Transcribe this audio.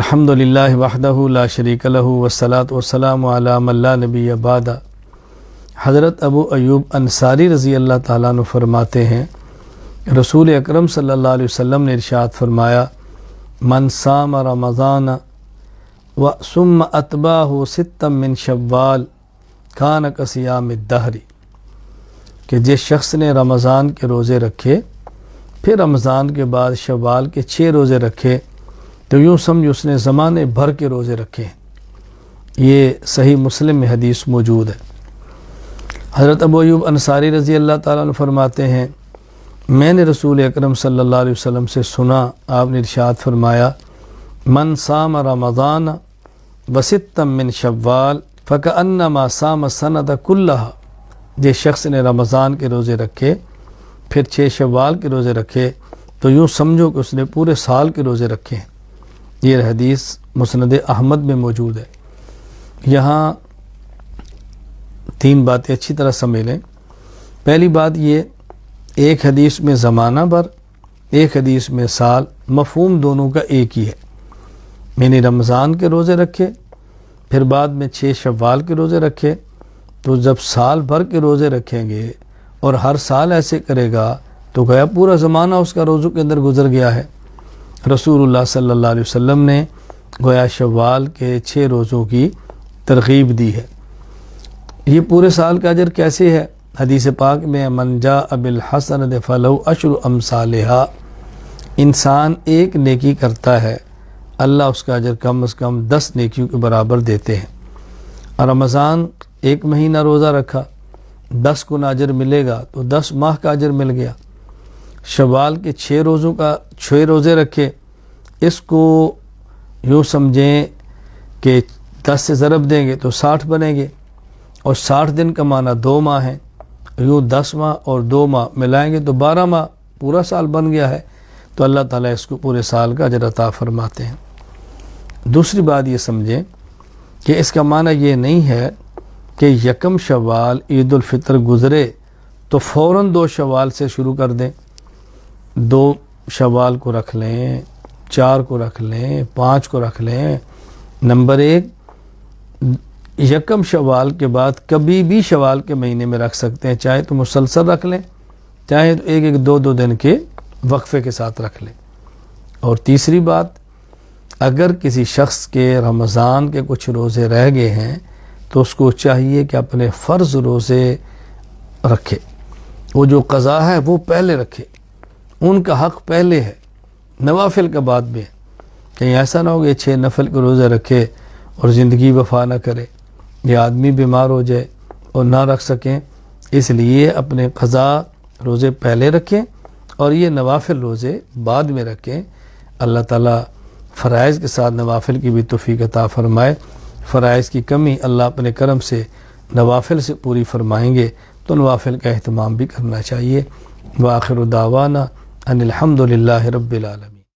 الحمدللہ وحدہ لا شریک لہ والصلاۃ والسلام علی من لا نبی بعد۔ حضرت ابو ایوب انصاری رضی اللہ تعالیٰ عنہ فرماتے ہیں رسول اکرم صلی اللہ علیہ وسلم نے ارشاد فرمایا من صام رمضان ثم اتبعہ ستا من شوال کان کصیام الدہر، کہ جس شخص نے رمضان کے روزے رکھے پھر رمضان کے بعد شوال کے 6 روزے رکھے تو یوں سمجھ اس نے زمانے بھر کے روزے رکھے ہیں۔ یہ صحیح مسلم میں حدیث موجود ہے۔ حضرت ابو ایوب انصاری رضی اللہ تعالیٰ عنہ فرماتے ہیں میں نے رسول اکرم صلی اللہ علیہ وسلم سے سنا، آپ نے ارشاد فرمایا من صام رمضان وستا من شوال فکأنما صام السنۃ کلھا، جس شخص نے رمضان کے روزے رکھے پھر 6 شوال کے روزے رکھے تو یوں سمجھو کہ اس نے پورے سال کے روزے رکھے ہیں۔ یہ حدیث مسند احمد میں موجود ہے۔ یہاں 3 باتیں اچھی طرح سمجھ لیں۔ پہلی بات یہ، ایک حدیث میں زمانہ بھر، ایک حدیث میں سال، مفہوم دونوں کا ایک ہی ہے۔ میں نے رمضان کے روزے رکھے پھر بعد میں 6 شوال کے روزے رکھے، تو جب سال بھر کے روزے رکھیں گے اور ہر سال ایسے کرے گا تو گویا پورا زمانہ اس کا روزوں کے اندر گزر گیا ہے۔ رسول اللہ صلی اللہ علیہ وسلم نے گویا شوال کے 6 روزوں کی ترغیب دی ہے۔ یہ پورے سال کا اجر کیسے ہے؟ حدیث پاک میں من جاء بالحسنۃ فلہ عشر امثالھا، انسان ایک نیکی کرتا ہے اللہ اس کا اجر کم از کم 10 نیکیوں کے برابر دیتے ہیں۔ اور رمضان 1 مہینہ روزہ رکھا 10 گنا اجر ملے گا تو 10 ماہ کا اجر مل گیا۔ شوال کے 6 روزے رکھے، اس کو یوں سمجھیں کہ 10 سے ضرب دیں گے تو 60 بنیں گے، اور 60 دن کا معنی 2 ماہ ہیں، یوں 10 ماہ اور 2 ماہ ملائیں گے تو 12 ماہ، پورا سال بن گیا ہے۔ تو اللہ تعالیٰ اس کو پورے سال کا اجر عطا فرماتے ہیں۔ دوسری بات یہ سمجھیں کہ اس کا معنی یہ نہیں ہے کہ یکم شوال عید الفطر گزرے تو فوراً 2 شوال سے شروع کر دیں، 2 شوال کو رکھ لیں، 4 کو رکھ لیں، 5 کو رکھ لیں۔ نمبر 1، یکم شوال کے بعد کبھی بھی شوال کے مہینے میں رکھ سکتے ہیں، چاہے تو مسلسل رکھ لیں، چاہے تو 1-2 دن کے وقفے کے ساتھ رکھ لیں۔ اور تیسری بات، اگر کسی شخص کے رمضان کے کچھ روزے رہ گئے ہیں تو اس کو چاہیے کہ اپنے فرض روزے رکھے، وہ جو قضا ہے وہ پہلے رکھے، ان کا حق پہلے ہے، نوافل کا بعد میں ہے۔ کہیں ایسا نہ ہو کہ 6 نفل کے روزے رکھے اور زندگی وفا نہ کرے، یہ آدمی بیمار ہو جائے اور نہ رکھ سکیں، اس لیے اپنے قضا روزے پہلے رکھیں اور یہ نوافل روزے بعد میں رکھیں۔ اللہ تعالیٰ فرائض کے ساتھ نوافل کی بھی توفیق عطا فرمائے۔ فرائض کی کمی اللہ اپنے کرم سے نوافل سے پوری فرمائیں گے تو نوافل کا اہتمام بھی کرنا چاہیے۔ وآخر دعوانا ان الحمد للہ رب العالمین۔